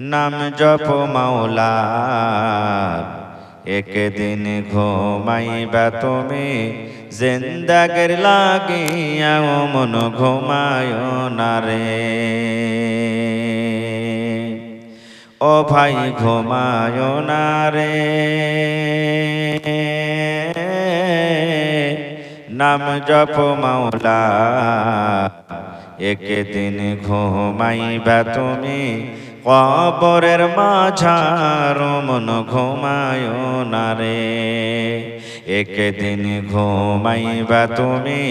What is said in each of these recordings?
নাম জপ মাওলার একদিন ঘুমাইবা তুমি জিন্দাগির লাগিয়া মন ঘুমায় না রে ও ভাই ঘুমায় না রে নাম জপ মাওলার একদিন ঘুমাইবা তুমি কবরের মাঝার মন ঘুমায় না রে একদিন ঘুমাইবা তুমি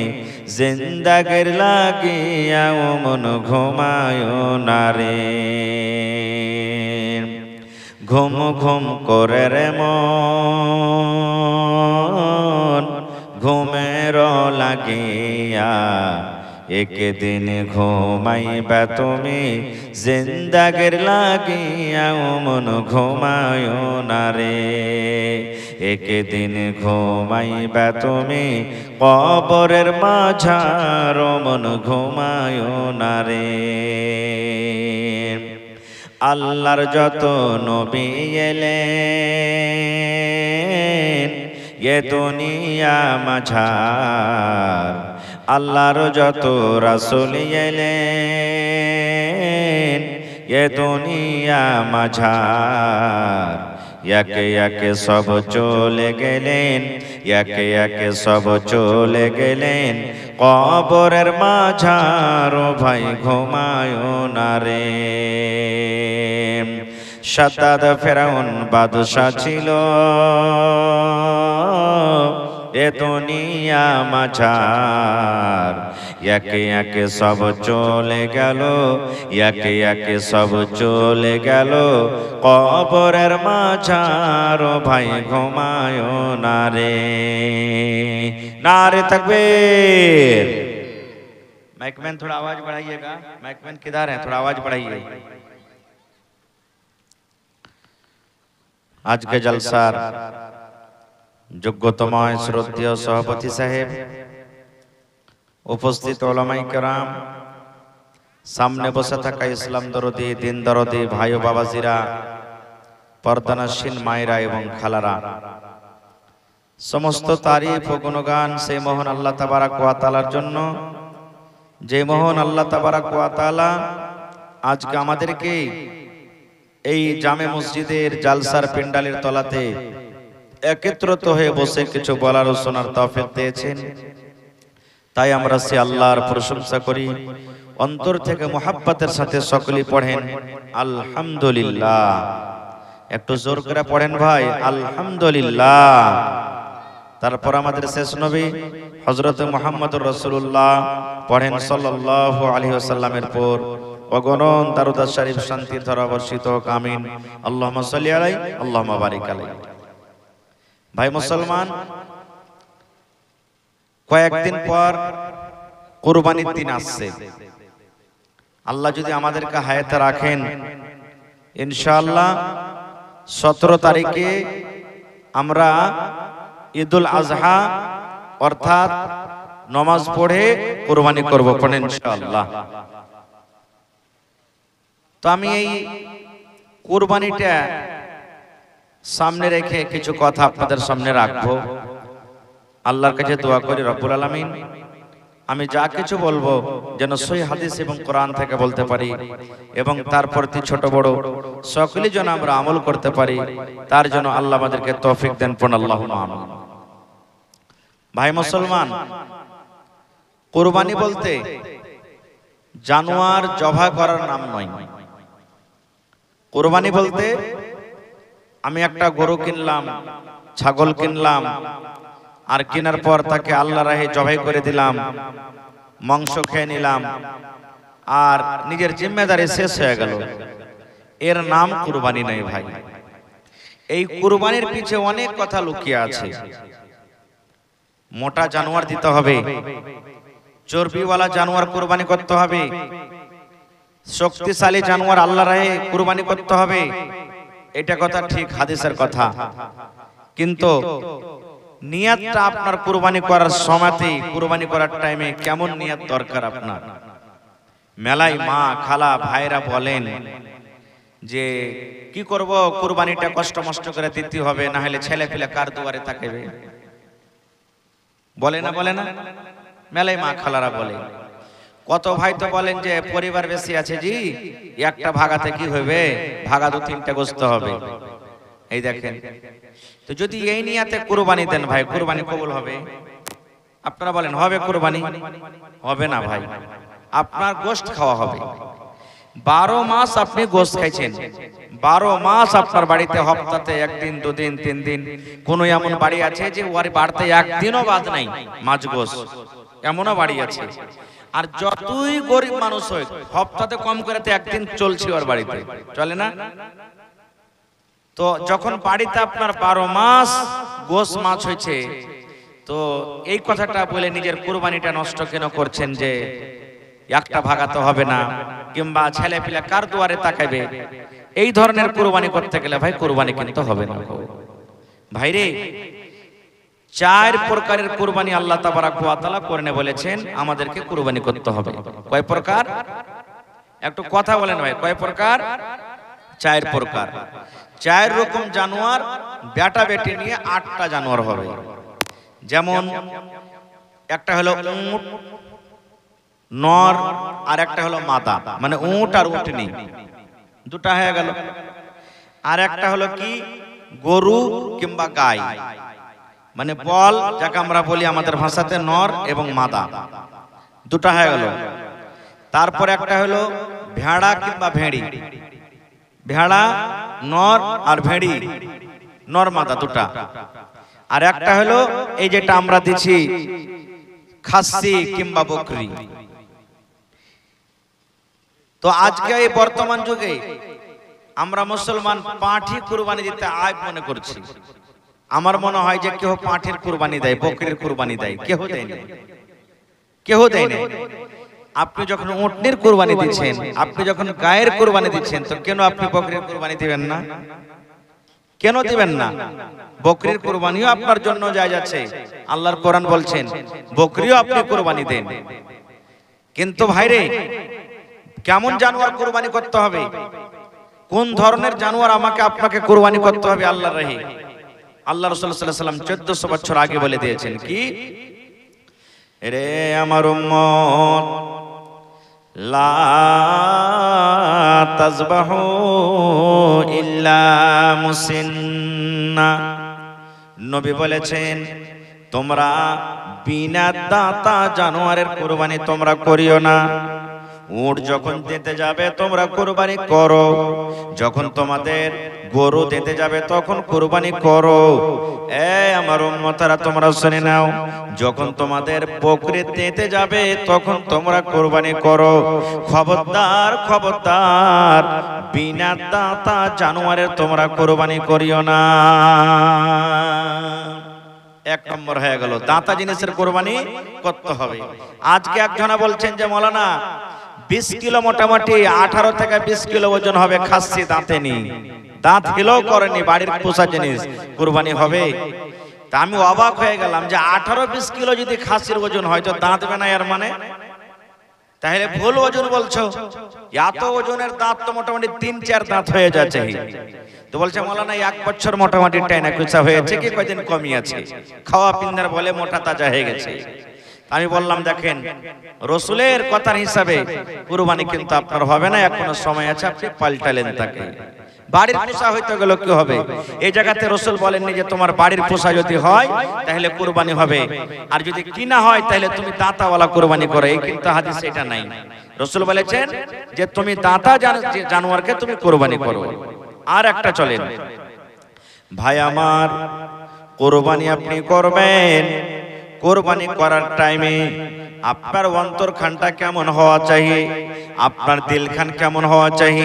জিন্দাগির লাগিয়া মন ঘুমায় না রে ঘুম ঘুম করে রে মন ঘুমের লাগিয়া একদিন ঘুমাইবা তুমি জিন্দাগির লাগিয়া মন ঘুমায় না রে একদিন ঘুমাইবা তুমি কবরের মাঝার মন ঘুমায় না রে আল্লাহর যত নবী এলেন এ দুনিয়া মাঝার আল্লাহর যত রাসূল এলেন এ দুনিয়া মাঝার একে একে সব চলে গেলেন একে একে সব চলে গেলেন কবরের মাঝার ভাই ঘুমায় না রে শাদ্দাদ ফেরাউন বাদশা ছিল এ দুনিয়া মাঝার একে একে সব চলে গেল একে একে সব চলে গেল কবরের মাঝার ভাই ঘুমায় না রে नारे तकबीर माइकमैन थोड़ा आवाज बढ़ाइएगा माइकमैन किधर है थोड़ा आवाज बढ़ाइए आज के जलसार যোগ্যতম শ্রদ্ধেয় সভাপতি সাহেব উপস্থিত ওলামায়ে কেরাম সামনে বসে থাকা ইসলাম দরদি দিন দরদি ভাই ও বাবাজিরা পর্দানশীল মায়েরা এবং খালারা সমস্ত তারিফ ও গুণগান সেই মহান আল্লাহ তাবারাক ওয়া তাআলার জন্য যে মহান আল্লাহ তাবারাক ওয়া তাআলা আজকে আমাদেরকে এই জামে মসজিদের জালসার প্যান্ডেলের তলাতে একত্রিত হয়ে বসে কিছু বলার ও শোনার তৌফিক দিয়েছেন তাই আমরা সে আল্লাহর প্রশংসা করি অন্তর থেকে মুহাব্বতের সাথে সকলেই পড়েন আলহামদুলিল্লাহ একটু জোর করে পড়েন ভাই আলহামদুলিল্লাহ তারপর আমাদের শেষ নবী হযরত মুহাম্মদুর রাসূলুল্লাহ পড়েন সাল্লাল্লাহু আলাইহি ওয়াসাল্লামের পর অগণন দারুদ শরীফ শান্তির ধারা বর্ষিত হোক আমিন আল্লাহুম্মা সাল্লি আলাইহি আল্লাহুম্মা বারিক আলাইহি ভাই মুসলমান কয়েকদিন পর কুরবানির দিন আসছে আল্লাহ যদি আমাদেরকে হায়াতে রাখেন ইনশাআল্লাহ 17 তারিখে আমরা ঈদুল আজহা অর্থাৎ নামাজ পড়ে কুরবানি করব পড়েন ইনশাআল্লাহ তো আমি এই কুরবানিটা সামনে রেখে কিছু কথা আপনাদের সামনে রাখবো আল্লাহর কাছে দোয়া করি রব্বুল আলামিন আমি যা কিছু বলবো যেন সহিহ হাদিস এবং কোরআন থেকে বলতে পারি এবং তার প্রতি ছোট বড় সকলেই যেন আমরা আমল করতে পারি তার জন্য আল্লাহ আমাদেরকে তৌফিক দেন পড়ুন আল্লাহুম্মা আমিন ভাই মুসলমান কুরবানি বলতে জানোয়ার জবাই করার নাম নয় কুরবানি বলতে আমি একটা গরু কিনলাম ছাগল কিনলাম আর কেনার পর তাকে আল্লাহর রাহে জবাই করে দিলাম মাংস খেয়ে নিলাম আর নিজের জিম্মেদারি শেষ হয়ে গেল এর নাম কুরবানি নয় ভাই এই কুরবানির পিছে অনেক কথা লুকিয়ে আছে মোটা জানোয়ার দিতে হবে চর্বিওয়ালা জানোয়ার কুরবানি করতে হবে শক্তিশালী জানোয়ার আল্লাহর রাহে কুরবানি করতে হবে এটা কথা ঠিক হাদিসের কথা কিন্তু নিয়তটা আপনার কুরবানি করার সময়তে কুরবানি করার টাইমে কেমন নিয়ত দরকার আপনার মেলায় মা খালা ভাইরা বলেন যে কি করব, কুরবানিটা কষ্ট মষ্ট করে দিতে হবে, না হলে ছেলে পেলে কার দুয়ারে তাকাবে? বলে না বলে না? মেলাই মা খালারা বলে। কত ভাই তো বলেন যে পরিবার বেশি আছে জি, একটা ভাগাতে কি হবে, ভাগা 2-3টা গোস্ত হবে। এই দেখেন, তো যদি এই নিয়াতে কুরবানি দেন ভাই, কুরবানি কবুল হবে? আপনারা বলেন হবে কুরবানি? হবে না ভাই। আপনার গোশত খাওয়া হবে। 12 মাস আপনি গোশত খাইছেন, 12 মাস আপনার বাড়িতে হপ্তাতে 1 দিন 2 দিন 3 দিন, কোন এমন বাড়ি আছে যে ওর বাড়িতে একদিনও বাদ নাই মাছ গোশত, এমনও বাড়ি আছে। আর যতই গরিব মানুষ হয় হপ্তাতে কম করে 1 দিন চলছে ওর বাড়িতে, চলে না? তো যখন বাড়িতে আপনার 12 মাস গোশত মাছ হয়েছে, তো এই কথাটা বলে নিজের কুরবানিটা নষ্ট কেন করছেন যে একটা ভাগাতে হবে না, কিংবা ছেলে পিলা কার দুয়ারে তাকাবে? এই ধরনের কুরবানি করতে গেলে ভাই কুরবানি কিন্তু হবে না ভাইরে। 4 প্রকারের কুরবানি আল্লাহ তাবারাক ওয়া তাআলা কোরআনে বলেছেন আমাদেরকে কুরবানি করতে হবে। কয় প্রকার? একটু কথা বলেন ভাই, কয় প্রকার? 4 প্রকার। 4 রকম জানোয়ার, বেটা বেটি নিয়ে 8টা জানোয়ার হবে। যেমন একটা হলো উট, নর, আর একটা হলো মাদা, মানে উট আর উটনি, দুটা হয়ে গেল। আর একটা হলো কি গরু কিংবা গাই, মানে বল, যাকে আমরা বলি আমাদের ভাষাতে নর এবং মাদা, দুটা হয়ে গেল। তারপর একটা হলো ভেড়া কিংবা ভেড়ি, ভেড়া নর আর ভেড়ি নর মাদা দুটা। আর একটা হলো এই যেটা আমরা দিচ্ছি খাসি কিংবা বকরি। তো আজকে এই বর্তমান যুগে আমরা মুসলমান পাঁঠি কুরবানি দিতে আইব মনে করছি। আমার মনে হয় যে কেউ পাঁঠির কুরবানি দেয়, বকরির কুরবানি দেয়, কেউ দেয় না, কেউ দেয় না। আপনি যখন উটনির কুরবানি দিচ্ছেন, আপনি যখন গায়ের কুরবানি দিচ্ছেন, তো কেন আপনি বকরির কুরবানি দিবেন না? কেন দিবেন না? বকরির কুরবানিও আপনার জন্য জায়েজ আছে। আল্লাহর কোরআন বলছেন বকরিও আপনি কুরবানি দেন। কিন্তু ভাইরে, কেমন জানোয়ার কুরবানি করতে হবে, কোন ধরনের জানোয়ার আমাকে আপনাকে কুরবানি করতে হবে আল্লাহর রাহে, আল্লাহ রাসূল সাল্লাল্লাহু আলাইহি ওয়াসাল্লাম 1400 বছর আগে বলে দিয়েছেন কি, রে আমার উম্মত লা তাযবাহু ইল্লা মুসিন্না। নবী বলেছেন তোমরা বিনা দাঁতা জানোয়ারের কুরবানি তোমরা করিও না। উট যখন দিতে যাবে তোমরা কুরবানি করো, যখন তোমাদের গরু দিতে যাবে তখন কুরবানি করো। আমার উম্মতেরা তোমরা শুনে নাও, যখন তোমাদের বকরি দিতে যাবে তখন তোমরা কুরবানি করো। খবরদার খবরদার, বিনা দাঁতা জানোয়ারের তোমরা কুরবানি করিও না। 1 নম্বর হয়ে গেল, দাঁতা জিনিসের কুরবানি করতে হবে। আজকে একজনা বলছেন যে মৌলানা 20 কিলো মোটামুটি 18 থেকে 20 কিলো ওজন হবে খাসি, দাঁতে নি, দাঁত হিলেও করেনি, বাড়ির পোষা জিনিস, কুরবানি হবে? তা আমি অবাক হয়ে গেলাম যে 18-20 কিলো যদি খাসির ওজন হয় তো দাঁতবে না, এর মানে তাহলে ভুল ওজন বলছো। এত ওজনের দাঁত তো মোটামুটি 3-4 দাঁত হয়ে যাচ্ছে। তো বলছে মৌলানা 1 বছর মোটামুটি টাইনা কুচা হয়েছে, কি কয়দিন কমই আছে, খাওয়া পিন্দার বলে মোটা তাজা হয়ে গেছে। আমি বললাম দেখেন, রসুলের কথার হিসাবে কুরবানি কিন্তু আপনার হবে না, এখনো সময় আছে, আপনি পাল্টালেন তাকে। বাড়ির পোষা হইতে গেল কি হবে? এই জায়গাতে রসুল বলেননি যে তোমার বাড়ির পোষা যদি হয় তাহলে কুরবানি হবে, আর যদি কিনা হয় তাহলে তুমি দাঁতাওয়ালা কুরবানি করো, এই কিন্তু হাদিসে এটা নাই। রসুল বলেছেন যে তুমি দাঁতা জানোয়ারকে তুমি কুরবানি করো। আর একটা চলেন ভাই আমার, কুরবানি আপনি করবেন, কুরবানি করার টাইমে আপনার অন্তরখানটা কেমন হওয়া চাই, আপনার দিলখান কেমন হওয়া চাই।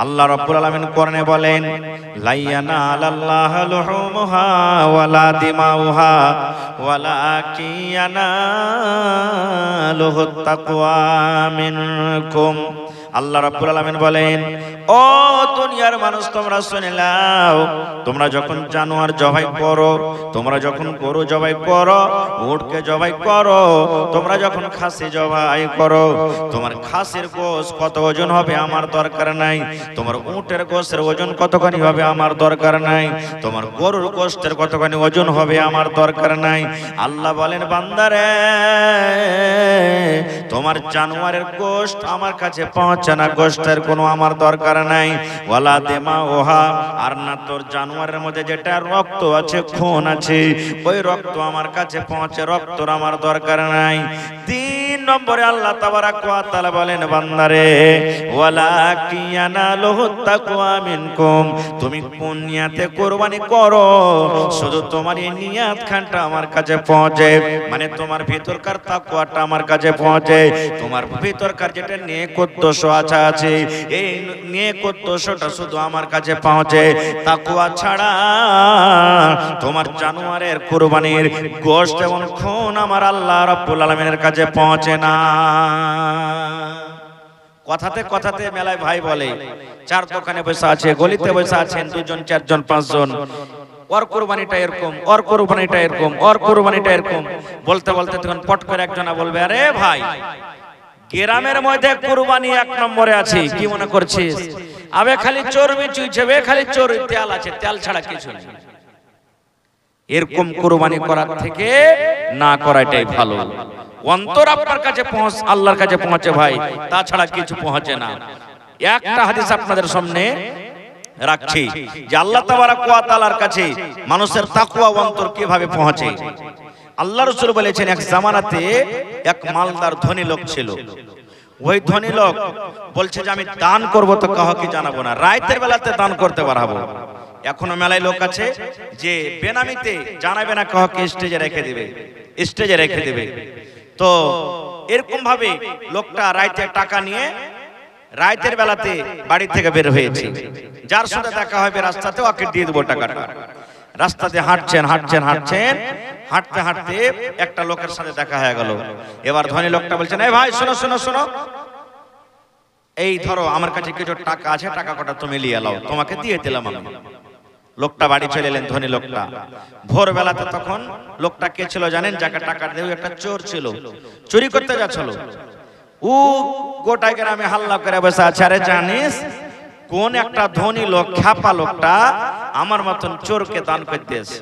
আল্লাহ রাব্বুল আলামিন কোরআনে বলেন লাইয়ানা আলাল্লাহু লুহুমুহা ওয়ালা দিমাউহা ওয়ালাকিয়ানালুহুত তাকওয়া মিনকুম। আল্লাহ রাব্বুল আলামিন বলেন, ও দুনিয়ার মানুষ তোমরা শুনে নাও, তোমরা যখন জানোয়ার জবাই করো, তোমরা যখন গরু জবাই করো, উটকে জবাই করো, তোমরা যখন খাসি জবাই করো, তোমার খাসির গোশত কত ওজন হবে আমার দরকার নাই, তোমার উটের গোশতের ওজন কতখানি হবে আমার দরকার নাই, তোমার গরুর গোশতের কতখানি ওজন হবে আমার দরকার নাই। আল্লাহ বলেন, বান্দারে তোমার জানোয়ারের গোশত আমার কাছে পৌঁছে না, গোশতের কোনো আমার দরকার নাই। ওয়ালা দেমা ওহা, আর না তোর জানোয়ারের মধ্যে যেটা রক্ত আছে, খুন আছে, ওই রক্ত আমার কাছে পৌঁছে, রক্তর আমার দরকার নাই। 3 নম্বরে আল্লাহ তাবারাক ওয়া তাআলা বলেন, বান্দারে ওয়ালাকিয়ানালুহু তাকওয়া মিনকুম, তুমি কোন নিয়াতে কুরবানি করো, শুধু তোমার এই নিয়াত খানটা আমার কাছে পৌঁছে, মানে তোমার ভিতরকার তাকওয়াটা আমার কাছে পৌঁছে, তোমার ভিতরকার যেটা নেক উদ্দেশ্য আছে এই নেক উদ্দেশ্যটা শুধু আমার কাছে পৌঁছে। তাকওয়া ছাড়া তোমার জানোয়ারের কুরবানির গোশত এবং খুন আমার আল্লাহ রাব্বুল আলামিনের কাছে পৌঁছে না। কথাতে কথাতে মেলায় ভাই বলে, 4 দোকানে বসে আছে, গলিতে বসে আছেন 2 জন 4 জন 5 জন, ওর কুরবানিটা এরকম, ওর কুরবানিটা এরকম, ওর কুরবানিটা এরকম বলতে বলতে তখন পট করে একজনা বলবে, আরে ভাই গ্রামের মধ্যে কুরবানি 1 নম্বরে আছে, কি মনে করছিস? আবে খালি চর্বি চুইছে, বে খালি চর্বি, তেল আছে, তেল ছাড়া কিছু নেই। এরকম কুরবানি করার থেকে না করাটাই ভালো। অন্তর আপনার কাছে পৌঁছ, আল্লাহর কাছে পৌঁছে ভাই, তাছাড়া কিছু পৌঁছে না। একটা হাদিস আপনাদের সামনে রাখছি যে আল্লাহ তাবারাক ওয়া তাআলার কাছে মানুষের তাকওয়া অন্তর কিভাবে পৌঁছে। আল্লাহ রাসূল বলেছেন, এক জামানাতে এক মালদার ধনী লোক ছিল। ওই ধনী লোক বলছে যে আমি দান করব তো কাউকে জানাবো না, রাতের বেলাতে দান করতে পারবো। এখনো মেলায় লোক আছে যে বেনামিতে জানাবে না কাউকে, স্টেজে রেখে দিবে, স্টেজে রেখে দিবে। তো এরকম ভাবে লোকটা রাতে টাকা নিয়ে রাতের বেলাতে বাড়ি থেকে বের হয়েছে। যার সাথে দেখা হবে রাস্তাতে ওকে দিয়ে দেবো টাকাটা। রাস্তাতে হাঁটছেন হাঁটছেন হাঁটছেন, হাঁটতে হাঁটতে একটা লোকের সাথে দেখা হয়ে গেল। এবার ধনী লোকটা বলছেন, এই ভাই শোনো শোনো শোনো, এই ধরো আমার কাছে কিছু টাকা আছে, টাকা কটা তুমি নিয়ে নাও, তোমাকে দিয়ে দিলাম আমি। লোকটা বাড়ি চলে এলেন, ধনী লোকটা। ভোরবেলাতে তখন লোকটা কে ছিল জানেন? যাকে টাকা দেব একটা চোর ছিল, চুরি করতে যাচ্ছিল। ও গোটা গ্রামে হাল্লা করে বসে আছে, আরে জানিস কোন একটা ধনী লোক, খ্যাপা লোকটা আমার মতন চোরকে দান করতে এসে।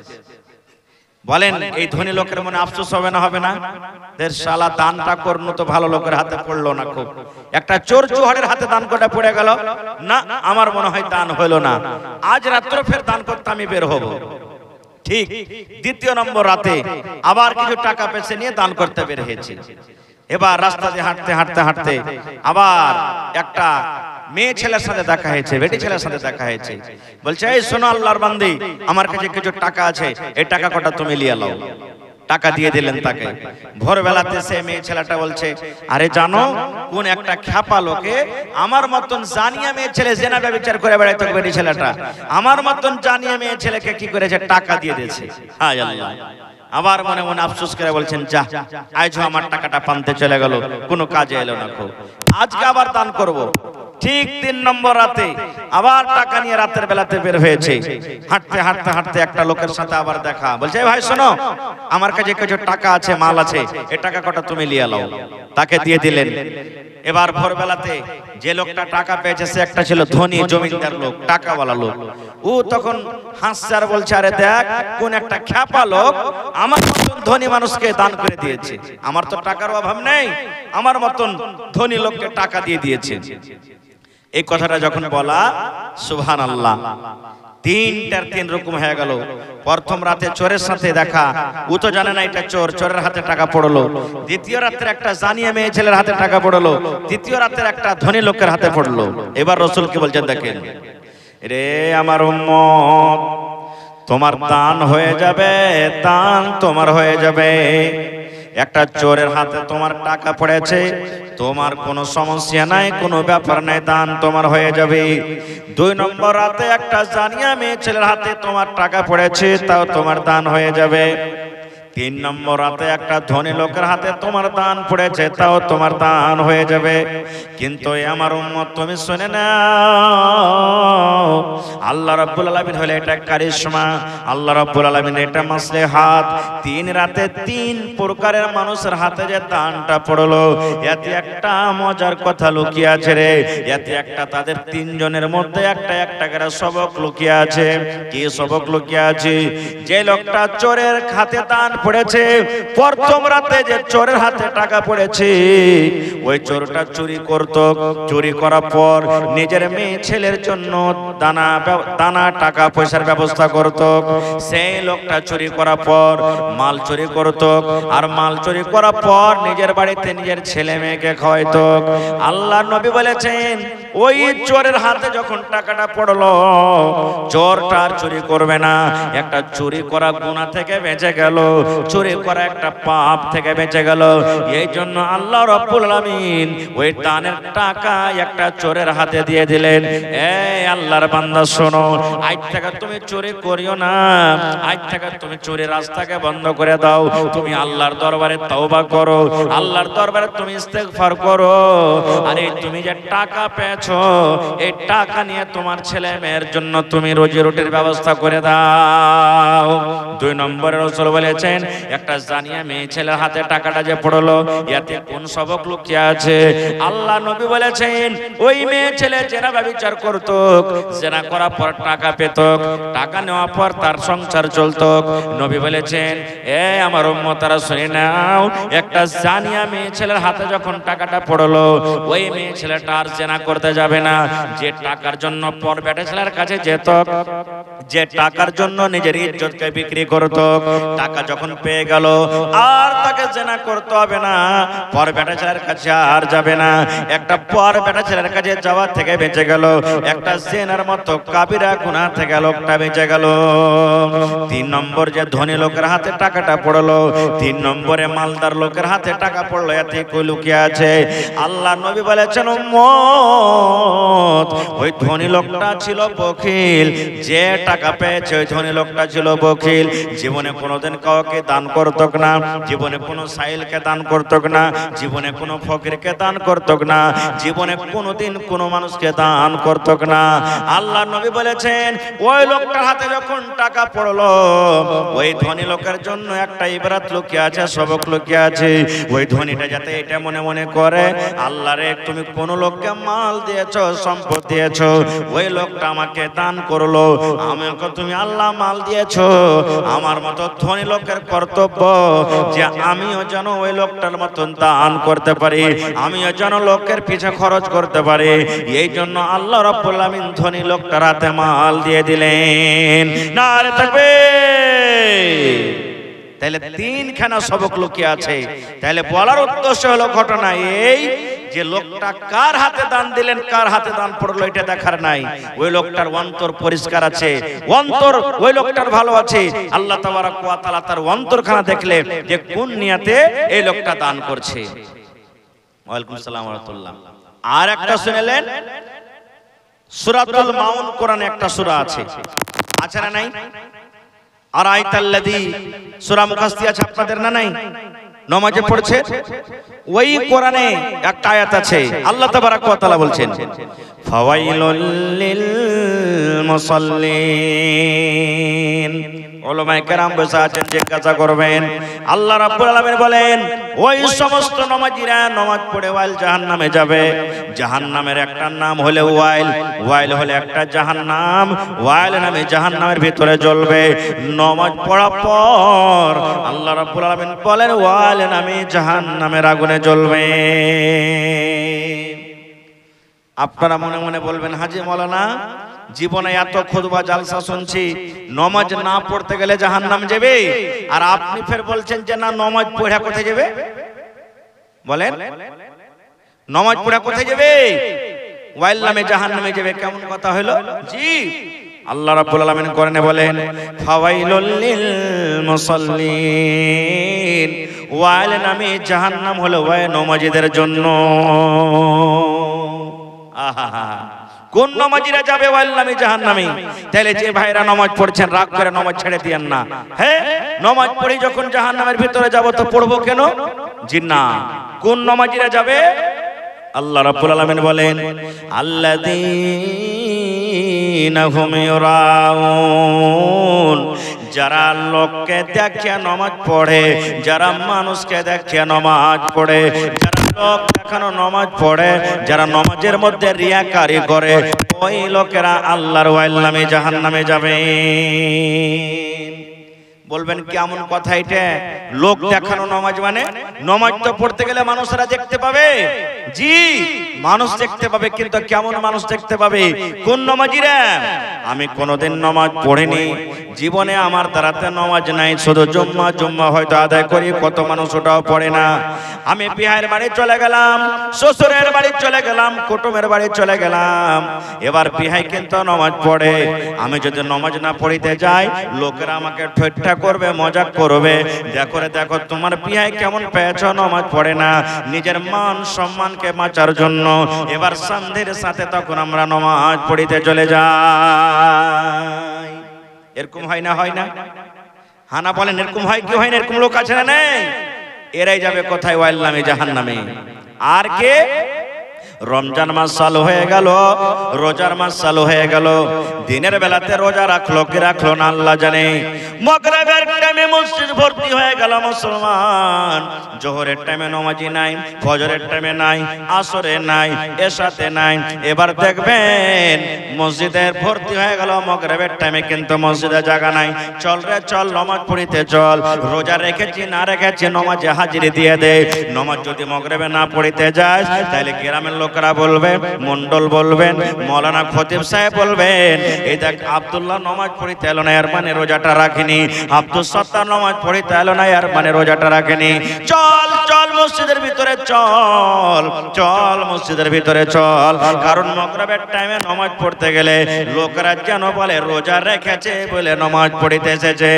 বলেন এই ধনী লোকের মনে আফসোস হবে না? হবে না? শালা দানটা করলো তো ভালো লোকের হাতে পড়লো না, খুব একটা চোর চুহারের হাতে দান করে পড়ে গেল না, আমার মনে হয় দান হলো না, আজ রাত্রে ফের দান করতে আমি বের হব। ঠিক 2য় নম্বর রাতে আবার কিছু টাকা পেছে নিয়ে দান করতে বের হয়েছে। এবার রাস্তাতে হাঁটতে হাঁটতে হাঁটতে আবার একটা মেয়ে ছেলের সাথে দেখা হয়েছে, বেটি ছেলের সাথে দেখা হয়েছে। বলছে, এই শোনো আল্লাহর বান্দি, আমার কাছে কিছু টাকা আছে, এই টাকা কটা তুমি নিয়ে নাও। টাকা দিয়ে দিলেন তাকে। ভোরবেলাতে সে মেয়ে ছেলেটা বলছে, আরে জানো কোন একটা খ্যাপা লোকে আমার মতন জানিয়া মেয়ে ছেলে জেনা ব্যভিচার করে বেড়াইতো, বেটি ছেলেটা আমার মতন জানিয়া মেয়ে ছেলেকে কি করেছে, টাকা দিয়ে দিয়েছে। হায় আল্লাহ। আবার মনে মনে আফসোস করে বলছেন, যা আজ আমার টাকাটা পান্তে চলে গেল, কোনো কাজে এলো না, খুব আজকে আবার দান করব। ঠিক 3 নম্বর রাতে আবার টাকা নিয়ে রাতের বেলাতে বের হয়েছে। হাঁটতে হাঁটতে হাঁটতে একটা লোকের সাথে আবার দেখা। বলছে, ভাই শোনো, আমার কাছে কিছু টাকা আছে, মাল আছে, এই টাকা কটা তুমি নিয়ে নাও। তাকে দিয়ে দিলেন। এবার ভোরবেলাতে যে লোকটা টাকা পেয়েছে সে একটা ছিল ধনী জমিদার লোক, টাকাওয়ালা লোক। ও তখন হাসছে আর বলছে, আরে দেখ কোন একটা খ্যাপা লোক আমার মতন ধনী মানুষকে দান করে দিয়েছে, আমার তো টাকার অভাব নেই, আমার মতন ধনী লোককে টাকা দিয়ে দিয়েছে। এই কথাটা যখন বলা, সুবহানাল্লাহ, 3টার 3 রকম হয়ে গেল। প্রথম রাতে চোরের সাথে দেখা, ও তো জানে না এটা চোর, চোরের হাতে টাকা পড়লো। 2য় রাতের একটা জানিয়া মেয়ে ছেলের হাতে টাকা পড়লো। 3য় রাতের একটা ধনী লোকের হাতে পড়লো। এবার রাসূল কি বলছেন দেখেন, রে আমার উম্মত, তোমার দান হয়ে যাবে, দান তোমার হয়ে যাবে। একটা চোরের হাতে তোমার টাকা পড়েছে, তোমার কোনো সমস্যা নাই, কোনো ব্যাপার নাই, দান তোমার হয়ে যাবে। 2 নম্বর রাতে একটা জানিয়া মেয়ে ছেলের হাতে তোমার টাকা পড়েছে, তাও তোমার দান হয়ে যাবে। তিন নম্বর রাতে একটা ধনী লোকের হাতে তোমার দান পড়েছে, তাও তোমার দান হয়ে যাবে। কিন্তু আমার উম্মত তুমি শুনে নাও, আল্লাহ রাব্বুল আলামিন হলে এটা কারিশমা, আল্লাহ রাব্বুল আলামিন এটা মাসলেহাত। তিন রাতে তিন প্রকারের মানুষের হাতে যে দানটা পড়লো, এতে একটা মজার কথা লুকিয়ে আছে রে। এতে একটা তাদের তিনজনের মধ্যে একটা করে সবক লুকিয়ে আছে। কি সবক লুকিয়ে আছে? যে লোকটা চোরের হাতে দান পড়েছে, প্রথম রাতে যে চোরের হাতে টাকা পড়েছে, ওই চোরটা চুরি করত। চুরি করার পর নিজের মেয়ে ছেলের জন্য দানা টাকা পয়সার ব্যবস্থা করত। সেই লোকটা চুরি করার পর মাল চুরি করত, আর মাল চুরি করার পর নিজের বাড়িতে নিজের ছেলে মেয়েকে খাওয়াইতো। আল্লাহর নবী বলেছেন, ওই চোরের হাতে যখন টাকাটা পড়লো, চোরটা আর চুরি করবে না। একটা চুরি করা গুনাহ থেকে বেঁচে গেল, চুরি করা একটা পাপ থেকে বেঁচে গেল। এই জন্য আল্লাহ রাব্বুল আলামিন ওই দানের টাকা একটা চোরের হাতে দিয়ে দিলেন। এই আল্লাহর বান্দা শোনো, আজ থেকে তুমি চুরি করিও না। আজ থেকে তুমি চুরির রাস্তাকে বন্ধ করে দাও। তুমি আল্লাহর দরবারে তওবা করো, আল্লাহর দরবারে তুমি ইস্তেগফার করো। আরে তুমি যে টাকা পেয়েছো, এই টাকা নিয়ে তোমার ছেলে মেয়ের জন্য তুমি রুজি রুটির ব্যবস্থা করে দাও। দুই নম্বরে রাসূল বলেছেন, একটা জানিয়া মেয়ে ছেলের হাতে টাকাটা যে পড়লো, এতে কোন সবক লুকিয়ে আছে? আল্লাহ নবী বলেছেন, ওই মেয়ে ছেলে জেনা ব্যভিচার করত, জেনা করার পর টাকা পেত, টাকা নেওয়ার পর তার সংসার চলতো। নবী বলেছেন, এ আমার উম্মতরা শুনে নাও, একটা জানিয়া মেয়ে ছেলের হাতে যখন টাকাটা পড়লো, ওই মেয়ে ছেলেটা আর জেনা করতে যাবে না। যে টাকার জন্য পর বেটা ছেলের কাছে যেত, যে টাকার জন্য নিজের ইজ্জতকে বিক্রি করত, টাকা যখন পেয়ে গেল আর তাকে জেনা করতে হবে না, পর বেটা ছেলের কাছে আর যাবে না। একটা পর বেটা ছেলের কাছে যাওয়ার থেকে বেঁচে গেল, একটা জেনার মতো কাবিরা গুনাহ থেকে লোকটা বেঁচে গেল। তিন নম্বর যে ধনী লোকের হাতে টাকাটা পড়লো, তিন নম্বরে মালদার লোকের হাতে টাকা পড়লো, এতে কই লুকিয়ে আছে? আল্লাহ নবী বলেছেন, উম্মত, ওই ধনী লোকটা ছিল বখিল। যে টাকা পেয়েছে ওই ধনী লোকটা ছিল বখিল। জীবনে কোনোদিন কাউকে দান করতো না, জীবনে কোনো সাইলকে দান করতো না, জীবনে কোনো ফকিরকে দান করতো না, জীবনে কোনোদিন কোনো মানুষকে দান করতো না। আল্লাহ নবী বলেছেন, ওই লোকটার হাতে যখন টাকা পড়লো, ওই ধনী লোকের জন্য একটা ইবারত লুকিয়ে আছে, সবক লুকিয়ে আছে। ওই ধনীটা যাতে এটা মনে মনে করে, আল্লাহ রে, তুমি কোন লোককে মাল দিয়েছো, সম্পদ দিয়েছো, ওই লোকটা আমাকে দান করলো, আমাকে তুমি আল্লাহ মাল দিয়েছো। আমার মতো ধনী লোকের কর্তব্য যে আমিও যেন ওই লোকটার মতন দান করতে পারি, আমিও যেন লোকের পিছে খরচ করতে পারি। এই জন্য আল্লাহ রাব্বুল আলামিন ধনী লোকটার হাতে মাল দিয়ে দিলেন। নারে তাকবীর। তাহলে তিনখানা সবক লুকিয়ে আছে। তাহলে বলার উদ্দেশ্য হলো ঘটনা এই যে লোকটা কার হাতে দান দিলেন, কার হাতে দান পড়লো, এটা দেখার নাই। ওই লোকটার অন্তর পরিষ্কার আছে, অন্তর ওই লোকটার ভালো আছে। আল্লাহ তাবারক ওয়া তাআলা তার অন্তরখানা দেখলে যে কোন নিয়তে এই লোকটা দান করছে। ওয়ালাইকুম আসসালাম ওয়া রাহমাতুল্লাহ। আর একটা শুনলেন, সূরাতুল মাউন কোরআনে একটা সূরা আছে, আছে না নাই? আর আয়াতাল্লাযী সূরা মুখাস্তি আছে আপনাদের না নাই? নামাজে পড়ছে, ওই কোরআনে একটা আয়াত আছে, আল্লাহ তাবারক ওয়া তাআলা বলছেন, ফাওয়াইলুল লিল মুসাল্লিন। উলামায়ে কেরাম বসে আছেন, জিজ্ঞাসা করবেন। আল্লাহ রাব্বুল আলামিন বলেন, ওই সমস্ত নামাজীরা নামাজ পড়ে ওয়াইল জাহান্নামে যাবে। জাহান্নামের একটা নাম হলে ওয়াইল, ওয়াইল হলে একটা জাহান্নাম, ওয়াইল নামে জাহান্নামের ভিতরে জ্বলবে। নামাজ পড়ার পর আল্লাহ রাব্বুল আলামিন বলেন, ওয়াইল নামে জাহান্নামের আগুনে জ্বলবে। আপনারা মনে মনে বলবেন, হাজী মাওলানা, জীবনে এত খুতবা জালসা শুনছি, নামাজ না পড়তে গেলে জাহান্নাম যাবে, আর আপনি ফের বলছেন যে না, নামাজ পড়া কোথায় যাবে? বলেন, নামাজ পড়া কোথায় যাবে? ওয়াইল নামে জাহান্নামে যাবে। কেমন কথা হলো? জি, আল্লাহ রাব্বুল আলামিন কোরআনে বলেন, ফাওয়াইলুল লিল মুসাল্লিন। ওয়াইল নামে জাহান্নাম হলো ওই নামাজীদের জন্য। আহা, কোন নামাজিরা যাবে ওয়াল্লামি জাহান্নামে? তাহলে যে ভাইরা নামাজ পড়ছেন রাগ করে নামাজ ছেড়ে দিয়েন না। হ্যাঁ, নামাজ পড়ে যখন জাহান্নামের ভিতরে যাব তো পড়বো কেন? জি না। কোন নামাজিরা যাবে? আল্লাহ রাব্বুল আলামিন বলেন আল্লাযীনা হুম ইউরাউন, যারা লোককে দেখিয়ে নামাজ পড়ে, যারা মানুষকে দেখিয়ে নামাজ পড়ে, যারা লোক দেখানো নামাজ পড়ে, যারা নামাজের মধ্যে রিয়াকারি করে, ওই লোকেরা আল্লাহর ওয়াল্লামে জাহান্নামে যাবে। বলবেন কেমন কথা এটা? লোক দেখানো নামাজ মানে নামাজ তো পড়তে গেলে মানুষরা দেখতে পাবে। জি, মানুষ দেখতে পাবে, কিন্তু কেমন মানুষ দেখতে পাবে? কোন নামাজিরা? আমি কোনোদিন নামাজ পড়িনি, জীবনে আমার দ্বারাতে নামাজ নাই, শুধু জুম্মা হয়তো আদায় করি, কত মানুষ ওটাও পড়ে না। আমি বিহারের বাড়ি চলে গেলাম, শ্বশুরের বাড়ি চলে গেলাম, কুটুমের বাড়ি চলে গেলাম, এবার বিহাই কিন্তু নামাজ পড়ে। আমি যদি নামাজ না পড়িতে যাই, লোকেরা আমাকে ঠাট্টা করবে, মজাক করবে, দেখো তোমার বিহাই কেমন পেয়েছো, নামাজ পড়ে না। নিজের মান সম্মানকে বাঁচার জন্য এবার সন্ধ্যের সাথে তখন আমরা নামাজ পড়িতে চলে যাই। এরকম হয় না? হয় না? হানা বলেন এরকম হয় কি হয় না? এরকম লোক আছে না নেই? এরাই যাবে কোথায়? ওয়াল্লামে জাহান্নামে। আর কে? রমজান মাস চালু হয়ে গেল, রোজার মাস চালু হয়ে গেল, দিনের বেলাতে রোজা রাখলো কি রাখলো না আল্লাহ জানে। মাগরিবের টাইমে মসজিদ ভর্তি হয়ে গেল মুসলমান, জোহরের টাইমে নামাজি নাই, ফজরের টাইমে নাই, আসরে নাই, এশাতে নাই। এবার দেখবেন মসজিদের ভর্তি হয়ে গেল, মাগরিবের টাইমে কিন্তু মসজিদে জায়গা নাই। চল রে চল, নামাজ পড়িতে চল, রোজা রেখেছি না রেখেছি নামাজে হাজিরি দিয়ে দে। নামাজ যদি মাগরিবে না পড়িতে যাস, তাহলে গ্রামের লোকরা বলবে, মন্ডল বলবেন, মৌলানা খতিব সাহেব বলবেন, এই দেখ আব্দুল্লাহ নামাজ পড়িতে এলো না, এর মানে রোজাটা রাখেনি। আব্দুল সত্তার নামাজ পড়িতে এলো না, এর মানে রোজাটা রাখেনি। চল চল মসজিদের ভিতরে চল, চল মসজিদের ভিতরে চল, কারণ মাগরিবের টাইমে নামাজ পড়তে গেলে লোকরা যেন বলে রোজা রেখেছে বলে নামাজ পড়িতে এসেছে।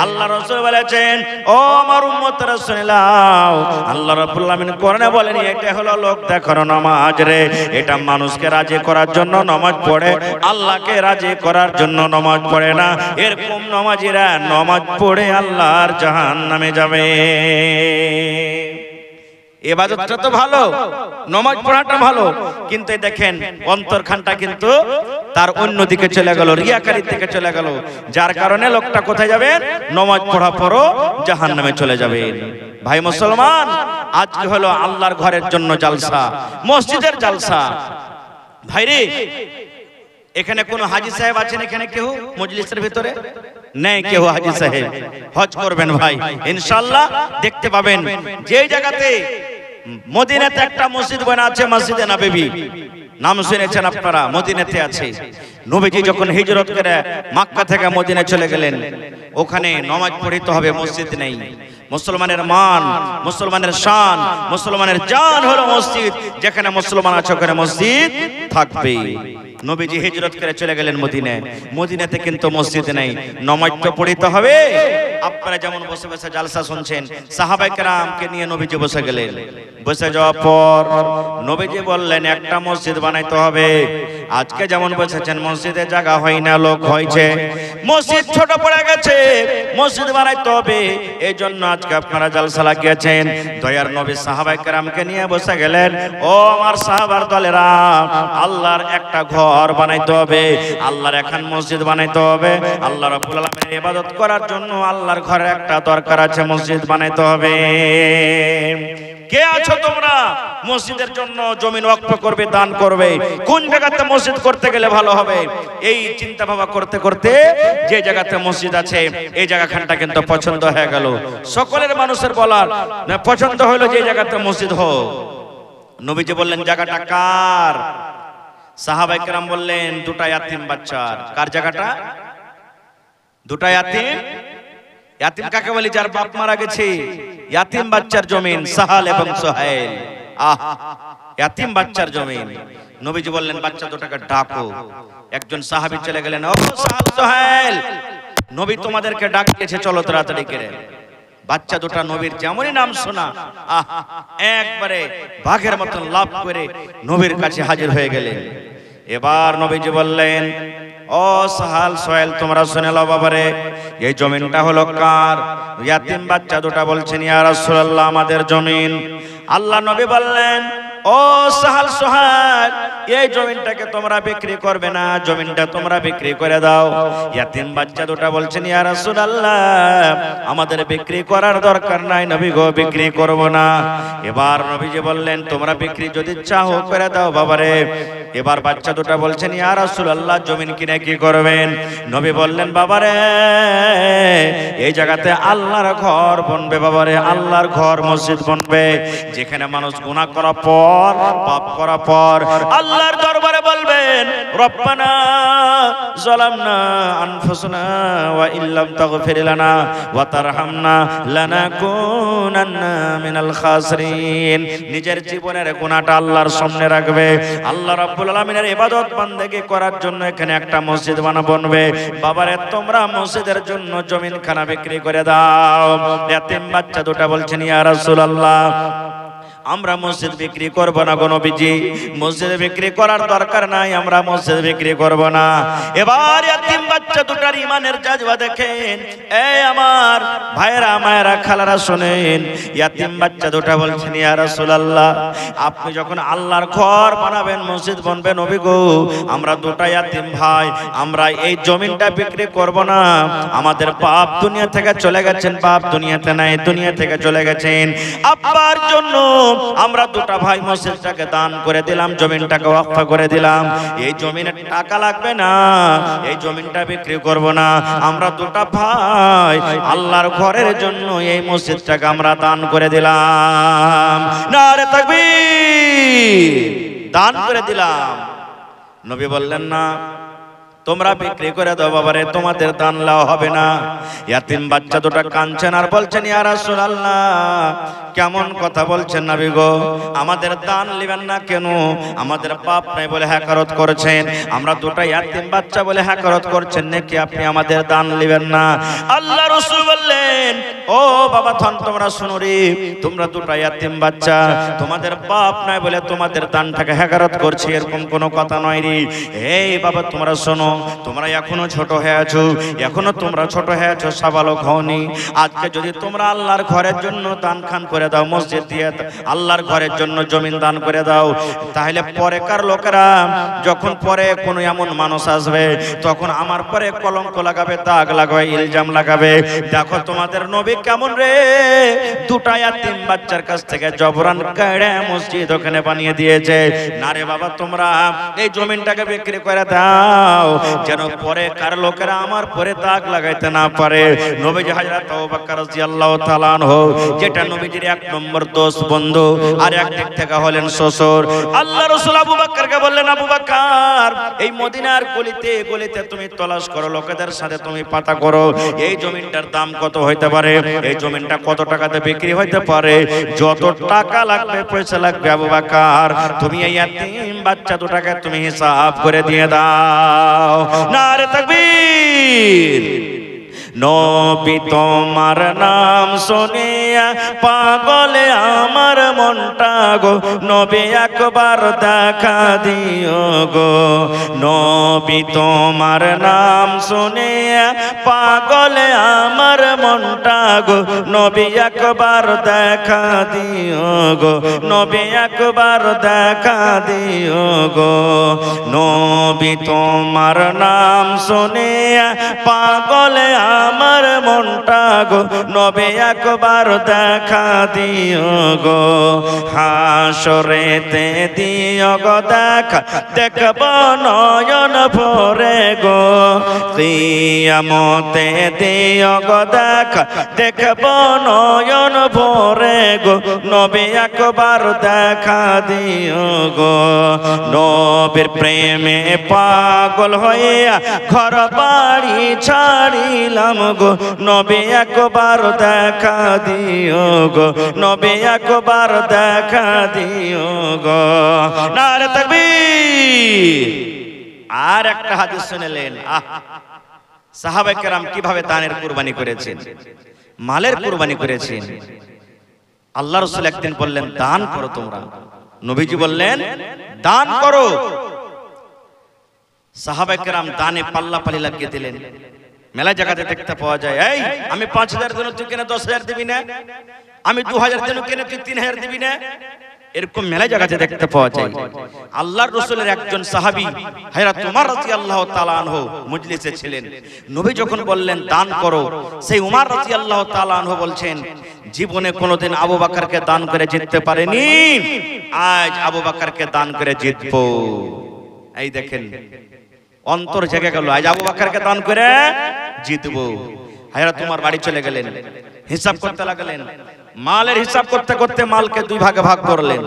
আল্লাহ রাসূল বলেছেন, ও আমার উম্মতরা শুনে নাও, আল্লাহ রাব্বুল আলামিন কোরআনে বলেন, এটা হলো লোক দেখানো নামাজ রে। এটা মানুষকে রাজি করার জন্য নামাজ পড়ে, আল্লাহকে রাজি করার জন্য নামাজ পড়ে না। এরকম নামাজিরা নামাজ পড়ে আল্লাহর জাহান্নামে যাবে। ইবাদতটা তো ভালো, নামাজ পড়াটা ভালো, কিন্তু দেখেন অন্তরখানটা কিন্তু তার অন্যদিকে চলে গেল, রিয়াকারির দিকে চলে গেল, যার কারণে লোকটা কোথায় যাবেন? নামাজ পড়া পরও জাহান্নামে চলে যাবেন। ভাই মুসলমান, আজকে হলো আল্লাহর ঘরের জন্য জালসা, মসজিদের জালসা। ভাইরে, এখানে কোন হাজী সাহেব আছেন? এখানে কেউ মজলিসের ভিতরে নেই কেউ হাজী সাহেব? হজ করবেন ভাই, ইনশাআল্লাহ দেখতে পাবেন। যে জায়গাতে মদিনাতে একটা মসজিদ বানা আছে, মসজিদে নববী, নাম শুনেছেন আপনারা? মদিনাতে আছে। নবীজি যখন হিজরত করে মক্কা থেকে মদিনা চলে গেলেন, ওখানে নামাজ পড়িতে হবে, মসজিদ নেই। মুসলমানের মান, মুসলমানের শান, মুসলমানের জান হলো মসজিদ। যেখানে মুসলমান আছে ওখানে মসজিদ থাকবে। নবীজি হিজরত করে চলে গেলেন মদিনায়, মদিনাতে কিন্তু মসজিদ নেই, নামাজ তো পড়িতে হবে। আপনারা যেমন বসে বসে জালসা শুনছেন, সাহাবায়ে কেরামকে নিয়ে নবীজি বসে গেলেন। বসে যাওয়ার পর নবীজি বললেন, একটা মসজিদ বানাইতে হবে। আজকে যেমন বসেছেন মসজিদে জায়গা হয় না, লোক হয়েছে, মসজিদ ছোট পড়ে গেছে, মসজিদ বানাইতে হবে। এই জন্য আজকে আপনারা জালসা লাগিয়েছেন। দয়ার নবী সাহাবায়ে কেরামকে নিয়ে বসে গেলেন, ও আমার সাহাবার দলেরা, আল্লাহর একটা ঘর বানাইতে হবে, আল্লাহর এখন মসজিদ বানাইতে হবে। আল্লাহ রাব্বুল আলামিনের ইবাদত করার জন্য আল্লাহর ঘরে একটা দরকার আছে, মসজিদ বানাইতে হবে। কে আছো তোমরা মসজিদের জন্য জমিন ওয়াকফ করবে, দান করবে? কোন জায়গাতে মসজিদ করতে গেলে ভালো হবে? এই চিন্তা ভাবনা করতে করতে যে জায়গাতে মসজিদ আছে এই জায়গাখানটা কিন্তু পছন্দ হয়ে গেল। সকলের মানুষের বলার পছন্দ হলো যে জায়গাতে মসজিদ হোক। নবীজি বললেন, জায়গাটা কার? সাহাবায়ে কেরাম বললেন, দুটা ইয়াতিম বাচ্চার। কার জায়গাটা? দুটা ইয়াতিম। ইয়াতিম কাকে বলি? যার বাপ মারা গেছে, ইয়াতিম বাচ্চার জমিন, সাহাল এবং সোহাইল। ইয়াতিম বাচ্চার জমিন। নবীজি বললেন, বাচ্চা দুটাকে ডাকো। একজন সাহাবী চলে গেলেন, ও সাহাল সোহাইল, নবী তোমাদেরকে ডাক দিয়েছে, চলো তাড়াতাড়ি করে। বাচ্চা দুটা নবীর যেমনই নাম শোনা, একবারে বাঘের মতন লাফ করে নবীর কাছে হাজির হয়ে গেলেন। এবার নবীজি বললেন, ও সাহাল সোহেল, তোমরা শুনে নাও বাবারে, এই জমিনটা হলো কার? ইয়াতিম বাচ্চা দুটা বলছেন, ইয়া রাসূলুল্লাহ, আমাদের জমিন। আল্লাহ নবী বললেন, ও সাহাল সোহেল, এই জমিনটাকে তোমরা বিক্রি করবে না, জমিনটা তোমরা বিক্রি করে দাও। ইয়াতিম বাচ্চা দুটা বলছেন, ইয়া রাসূলুল্লাহ, আমাদের বিক্রি করার দরকার নাই নবী গো, বিক্রি করব না। এবার নবীজি বললেন, তোমরা বিক্রি যদি চাও করে দাও বাবারে। এবার বাচ্চা দুটা বলছেন, ইয়া রাসূলুল্লাহ, জমিন কিনে কি করবেন? নবী বললেন, বাবারে, এই জায়গাতে আল্লাহর ঘর বনবে বাবারে, আল্লাহর ঘর মসজিদ বনবে, যেখানে মানুষ গুনাহ করার পর, পাপ করার পর আল্লাহর দরবারে বলবেন, রব্বানা যালামনা আনফুসানা ওয়া ইল্লাম তাগফির লানা ওয়া তারহামনা লানাকুনান্না মিনাল খাসিরিন। নিজের জীবনের গুনাহটা আল্লাহর সামনে রাখবে, আল্লাহ রাব্বুল আলামিনের ইবাদত বান্দেগি করার জন্য এখানে একটা মসজিদ বানাবে। বাবারে, তোমরা মসজিদের জন্য জমিনখানা বিক্রি করে দাও। ইয়াতিম বাচ্চা দুটা বলছেন, ইয়া রাসূলুল্লাহ, আমরা মসজিদ বিক্রি করব না গো নবীজি, মসজিদ বিক্রি করার দরকার নাই, আমরা মসজিদ বিক্রি করব না। এবার ইয়াতিম বাচ্চা দুটার ঈমানের জাজবা দেখেন। এই আমার ভাইরা, মায়েরা, খালারা শুনেন, ইয়াতিম বাচ্চা দুটা বলছেন, ইয়া রাসূলুল্লাহ, আপনি যখন আল্লাহর ঘর বানাবেন, মসজিদ বানাবে নবী গো, আমরা দুটা ইয়াতিম ভাই, আমরা এই জমিনটা বিক্রি করব না। আমাদের বাপ দুনিয়া থেকে চলে গেছেন, বাপ দুনিয়াতে নাই, দুনিয়া থেকে চলে গেছেন। আব্বার জন্য আমরা দুটা ভাই মসজিদটাকে দান করে দিলাম, জমিনটাকে ওয়াকফ করে দিলাম। এই জমিনের টাকা লাগবে না, এই জমিনটা বিক্রি করব না। আমরা দুটা ভাই আল্লাহর ঘরের জন্য এই মসজিদটাকে আমরা দান করে দিলাম। নারে তাকবীর! দান করে দিলাম। নবী বললেন, না, তোমরা বিক্রি করে দাও বাবারে, তোমাদের দান লাও হবে না। ইয়াতিম বাচ্চা দুটা কাঁদছেন আর বলছেন, ইয়া রাসূলুল্লাহ, কেমন কথা বলছেন নবী গো, আমাদের দান নেবেন না কেন? আমাদের বাপ নাই বলে হ্যাকারত করছেন, আমরা দুটা ইয়াতিম বাচ্চা বলে হ্যাকারত করছেন নাকি আপনি আমাদের দান নেবেন না? আল্লাহ রাসূল বললেন, ও বাবা থান, তোমরা শুনো রে, তোমরা দুটা ইয়াতিম বাচ্চা, তোমাদের বাপ নাই বলে তোমাদের দানটাকে হ্যাকারত করছে, এরকম কোনো কথা নয় রে। এই বাবা, তোমরা শোনো, তোমরা এখনো ছোট হয়ে আছো, এখনো তোমরা ছোট হয়ে আছো, সাবালক হওনি। আজকে যদি তোমরা আল্লাহর ঘরের জন্য দান খান করে দাও, মসজিদ দিয়ে আল্লাহর ঘরের জন্য জমিন দান করে দাও, তাহলে পরেকার লোকেরা যখন পরে কোনো এমন মানুষ আসবে, তখন আমার পরে কলঙ্ক লাগাবে, দাগ লাগাবে, ইলজাম লাগাবে, দেখো তোমাদের নবী কেমন রে, দুটা ইয়াতিম বাচ্চার কাছ থেকে জবরান কেড়ে মসজিদ ওখানে বানিয়ে দিয়েছে। না রে বাবা, তোমরা এই জমিনটাকে বিক্রি করে দাও, যেন পরে কার লোকেরা আমার পরে দাগ লাগাইতে না পারে। নবীজি হযরত আবু বকর রাদিয়াল্লাহু তাআলা আনহু, যেটা নবীজির এক নম্বর দোস্ত বন্ধু, আর একদিক থেকে হলেন শ্বশুর, আল্লাহ রাসূল আবু বকরকে বললেন, আবু বকর, এই মদিনার গলিতে গলিতে তুমি তলাশ করো, লোকেদের সাথে তুমি পাতা করো, এই জমিনটার দাম কত হইতে পারে, এই জমিনটা কত টাকাতে বিক্রি হইতে পারে, যত টাকা লাগবে, পয়সা লাগবে, আবু বকর তুমি এই ইয়াতিম বাচ্চা দুটাকে তুমি হিসাব করে দিয়ে দাও। নারে তাকবীর! নবী তোমার নাম শুনিয়া পাগলে আমার মনটা গো, নবী একবার দেখা দিও গো। নবী তোমার নাম শুনিয়া পাগলে আমার মনটা গো, নবী একবার দেখা দিও গো, নবী একবার দেখা দিও গো। নবী তোমার নাম শুনিয়া পাগলে আমার মনটা গো, নবী একবার দেখা দিও গো। হাসরেতে দিও গো দেখা, দেখব নয়ন ভরে গো। কিয়ামতে দিও গো দেখা, দেখব নয়ন ভরে গো, নবী একবার দেখা দিও গো। নবীর প্রেমে পাগল হইয়া ঘর বাড়ি ছাড়িলাম গো, নবী একবার দেখা দিও গো, নবী একবার দেখা দিও গো। নারে তাকবীর! আর একটা হাদিস শুনলেন, সাহাবায়ে কেরাম কিভাবে দানের কুরবানি করেছেন, মালের কুরবানি করেছেন। আল্লাহ রাসূল একদিন বললেন, দান করো তোমরা। নবীজি বললেন, দান করো। সাহাবায়ে কেরাম দানে পাল্লা পাল্লি লাগিয়ে দিলেন। মেলা জায়গাতে দেখতে পাওয়া যায়, এই আমি 5000 দেন তুই কেন 10000 দিবি না, আমি 2000 দেন কেন তুই 3000 দিবি না, এরকম মেলা জায়গাতে দেখতে পাওয়া যায়। আল্লাহর রাসূলের একজন সাহাবী হযরত উমর রাদিয়াল্লাহু তাআলা আনহু মজলিসে ছিলেন। নবী যখন বললেন দান করো, সেই উমর রাদিয়াল্লাহু তাআলা আনহু বলছেন জীবনে কোনোদিন আবু বকরকে দান করে জিততে পারেনি, আজ আবু বকরকে দান করে জিতবো। এই দেখেন অন্তর জেগে গেল, আজ আবু বকরকে দান করে জিতবো। হযরত উমর বাড়ি চলে গেলেন, হিসাব করতে লাগলেন। মালের হিসাব করতে করতে মালকে দুই ভাগে ভাগ করলেন।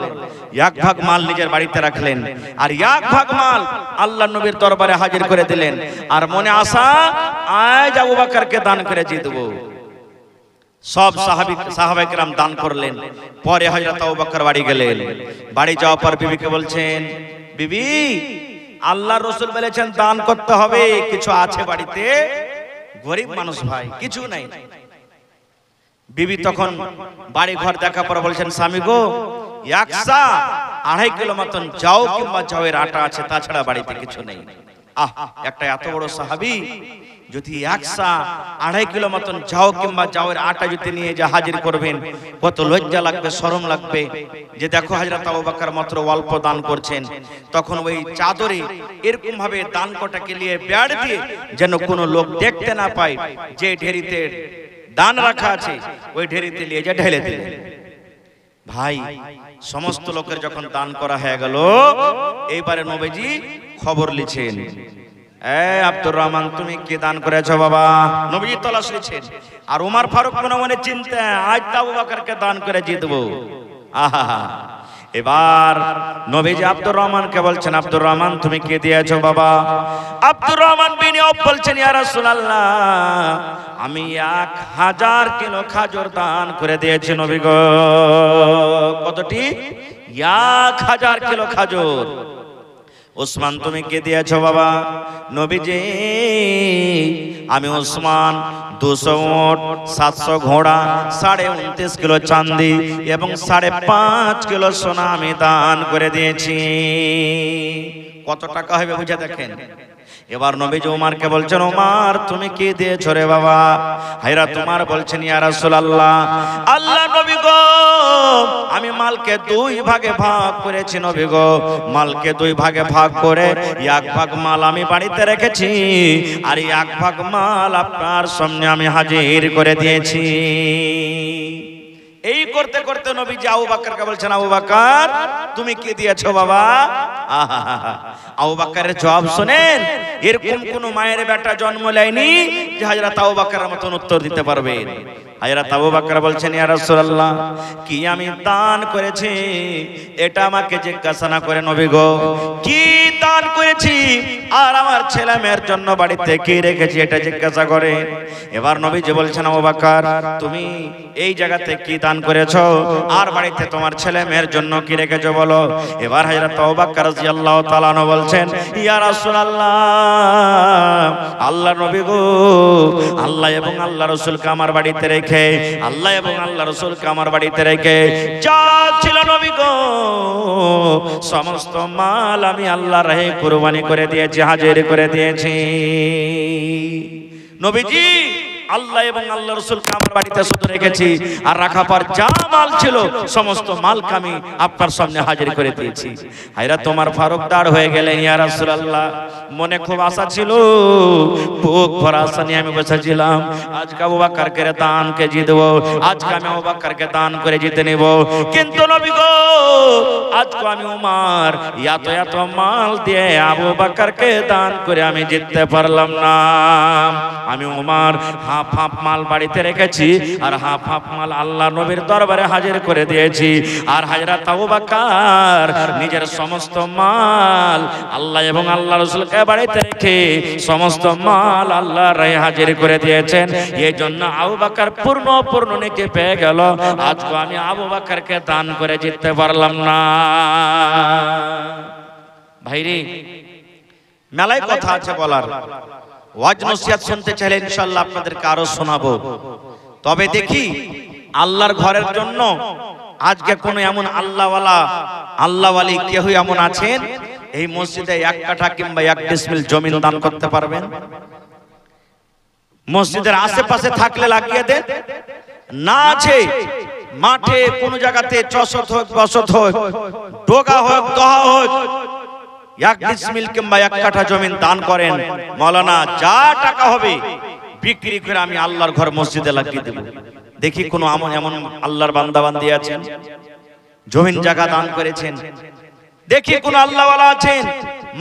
এক ভাগ মাল নিজের বাড়িতে রাখলেন, আর এক ভাগ মাল আল্লাহর নবীর দরবারে হাজির করে দিলেন। আর মনে আশা আজ আবু বকরকে দান করে জিতবো। সব সাহাবায়ে কেরাম দান করলেন। পরে হযরত আবু বকর বাড়ি গেলেন। বাড়ি যাওয়ার পর বিবিকে বলছেন, বিবি আল্লাহর রাসূল বলেছেন দান করতে হবে, কিছু আছে বাড়িতে, গরিব মানুষ ভাই, কিছু নাই। বিবি তখন বাড়ি ঘর দেখা পর বলছেন, স্বামী গো, 1.5 কিলো মতন যাও কিংবা যাওয়ের আটা আছে, তাছাড়া বাড়িতে কিছু নেই। একটা এত বড় সাহাবী যদি 1.5 কিলো মতন যাও কিংবা যাওয়ের আটা যদি নিয়ে যা হাজির করবেন, কত লজ্জা লাগবে, শরম লাগবে যে দেখো হযরত আবু বকর মাত্র অল্প দান করছেন। তখন ওই চাদরে এরকম ভাবে দান কোটাকে নিয়ে বেড় দিয়ে যেন কোনো লোক দেখতে না পায় যে ঢেরিতে দান রাখা আছে, ওই ঢেরিতে নিয়ে যা ঢেলে দিলেন। ভাই সমস্ত লোকের যখন দান করা হয়ে গেল, এইবারে নবীজি খবর লিছেন, আব্দুর রহমান তুমি কি দান করেছো বাবা? নবীজি তলাশ নিছেন। আর উমর ফারুক মনে মনে চিন্তা, আজ তো আবু বকরকে দান করে জিতবো। আহা, এবার নবীজি আব্দুর রহমানকে বলছেন, আব্দুর রহমান তুমি কি দিয়েছো বাবা? আব্দুর রহমান বিন আওফ বলছেন, ইয়া রাসূলুল্লাহ আমি 1000 কিলো খাজুর দান করে দিয়েছি নবী গো। কতটি? 1000 কিলো খাজুর। ওসমান তুমি কে দিয়েছো বাবা? নবীজি আমি ওসমান 200 উট, 700 ঘোড়া, 29.5 কিলো চাঁদি এবং 5.5 কিলো সোনা আমি দান করে দিয়েছি। কত টাকা হবে বুঝে দেখেন। এবার নবীজি উমরকে বলছেন, উমর তুমি কি দিয়েছো রে বাবা? হযরত উমর বলছেন, ইয়া রাসূলুল্লাহ আল্লাহ নবী গো আমি মালকে 2 ভাগে ভাগ করেছি নবী গো। মালকে 2 ভাগে ভাগ করে 1 ভাগ মাল আমি বাড়িতে রেখেছি, আর 1 ভাগ মাল আপনার সামনে আমি হাজির করে দিয়েছি। এই করতে করতে নবীজি আবু বকরকে বলছেন, আবু বকর তুমি কি দিয়েছো বাবা? আবু বকরের জবাব শুনেন, এরকম কোন মায়ের বেটা জন্ম নেয়নি যে হযরত আবু বকরের মতন উত্তর দিতে পারবে। হযরত আবু বকর বলছেন, ইয়া রাসূলুল্লাহ কি আমি দান করেছি এটা আমাকে জিজ্ঞাসা না করে নবী গো, কি দান করেছি আর আমার ছেলে মেয়ের জন্য বাড়িতে কি রেখেছি এটা জিজ্ঞাসা করে। এবার নবীজি বলছেন, আবু বকর তুমি এই জায়গাতে কি দান করেছো আর বাড়িতে তোমার ছেলে মেয়ের জন্য কি রেখেছো বলো। এবার হযরত আবু বকর রাদিয়াল্লাহু তাআলা আনহু বলছেন, ইয়া রাসূলুল্লাহ আল্লাহর নবী গো, আল্লাহ এবং আল্লাহর রাসূলকে আমার বাড়িতে রেখে, আল্লাহ এবং আল্লাহর রাসূলকে আমার বাড়িতে রেখে যা ছিল নবী গো সমস্ত মাল আমি আল্লাহর রাহে কুরবানি করে দিয়েছি, হাজির করে দিয়েছি। নবীজি আল্লাহ এবং আল্লাহ রাসূলকে আমার বাড়িতে শুধু রেখেছি, আর রাখা পর যা মাল ছিল সমস্ত মালকে আমি আপনার সামনে হাজির করে দিয়েছি। হযরত ওমর ফারুক দাঁড় হয়ে গেলেন, ইয়া রাসূলুল্লাহ মনে খুব আশা ছিল, বুক ভরা আশা নিয়ে আমি বসেছিলাম, আজকে আবু বকরকে দানকে জিতব, আজকে আমি আবু বকরকে দান করে জিতে নেব। কিন্তু নবী গো আজকে আমি ওমর এত মাল দিয়ে আবু বকরকে দান করে আমি জিততে পারলাম না। আমি ওমর হাফ হাফ মাল বাড়িতে রেখেছি, আর হাফ হাফ মাল আল্লাহ নবীর দরবারে হাজির করে দিয়েছি। আর হযরত আবু বকর নিজের সমস্ত মাল আল্লাহ এবং আল্লাহ রাসূলকে বাড়িতে রেখে সমস্ত মাল আল্লাহর রাহে হাজির করে দিয়েছেন। এই জন্য আবু বকর পূর্ণ নেকি পেয়ে গেল। আজকে আমি আবু বকরকে দান করে জিততে পারলাম না। ভাইরে মেলায় কথা আছে বলার, ওয়াজ নসিহত শুনতে চাইলে ইনশাআল্লাহ আপনাদেরকে আরো শোনাবো। তবে দেখি আল্লাহর ঘরের জন্য আজকে কোন এমন আল্লাহওয়ালি কেউ এমন আছেন এই মসজিদে 1 কাঠা কিংবা 1 ডিসমিল জমি দান করতে পারবেন? মসজিদের আশেপাশে থাকলে লাগিয়ে দেন, না আছে মাঠে কোন জায়গাতে চসত হোক বসত হোক ডোগা হোক দহা হোক 1 ডিসমিল কিংবা 1 কাঠা জমি দান করেন। মাওলানা যা টাকা হবে বিক্রি করে আমি আল্লাহর ঘর মসজিদে লাগিয়ে দেব। দেখি কোন এমন আল্লাহর বান্দা বান্দি আছেন জমিন জায়গা দান করেছেন? দেখি কোন আল্লাহওয়ালা আছেন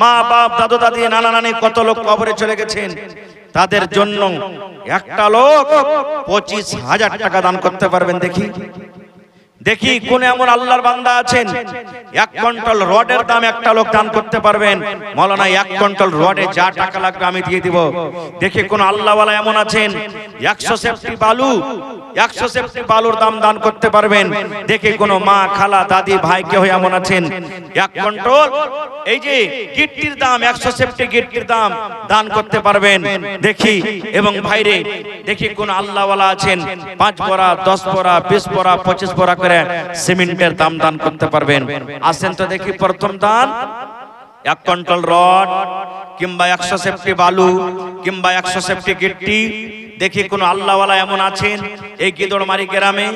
মা বাপ দাদু দাদি নানা নানি কত লোক কবরে চলে গেছেন, তাদের জন্য একটা লোক 25,000 টাকা দান করতে পারবেন? দেখি দেখি কোন এমন আল্লাহর বান্দা আছেন 1 কুইন্টাল রডের দাম একটা লোক দান করতে পারবেন? মাওলানা 1 কুইন্টাল রডে যা টাকা লাগবে আমি দিয়ে দিব। দেখি কোন আল্লাহওয়ালা এমন আছেন 100 সেফটি বালু 100 সেফটি বালুর দাম দান করতে পারবেন? দেখি কোন মা খালা দাদি ভাই কেউ এমন আছেন 1 কুইন্টাল এই যে গিট্টির দাম 100 সেফটি গিট্টির দাম দান করতে পারবেন? দেখি এবং ভাইরে দেখি কোন আল্লাহওয়ালা আছেন 5 পরা 10 পরা 20 পরা 25 পরা করে সিমেন্টের দাম দান করতে পারবেন? আসেন তো দেখি প্রথম দান 1 কুইন্টাল রড কিংবা 100 সেফটি বালু কিংবা 100 সেফটি গিট্টি। দেখি কোন আল্লাহওয়ালা এমন আছেন এই গিদড়মারি গ্রামে,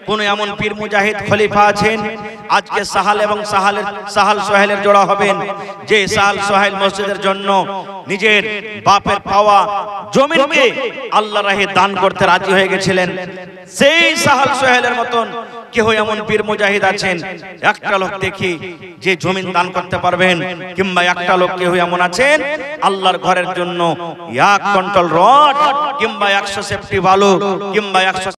কোন এমন পীর মুজাহিদ খলিফা আছেন আজকে সাহাল এবং সাহাল সোহেলের জোড়া হবেন, যে সাহাল সোহেল মসজিদের জন্য নিজের বাপের পাওয়া জমিনকে আল্লাহর রাহে দান করতে রাজি হয়ে গেছিলেন। সেই সাহাল সোহেলের মতন কেউ এমন পীর মুজাহিদ আছেন একটা লোক দেখি যে জমিন দান করতে পারবেন? কিংবা একটা লোক কেউ এমন আছেন আল্লাহর ঘরের জন্য 1 কুইন্টাল রড কিংবা 100 সেফটি বালু কিংবা 100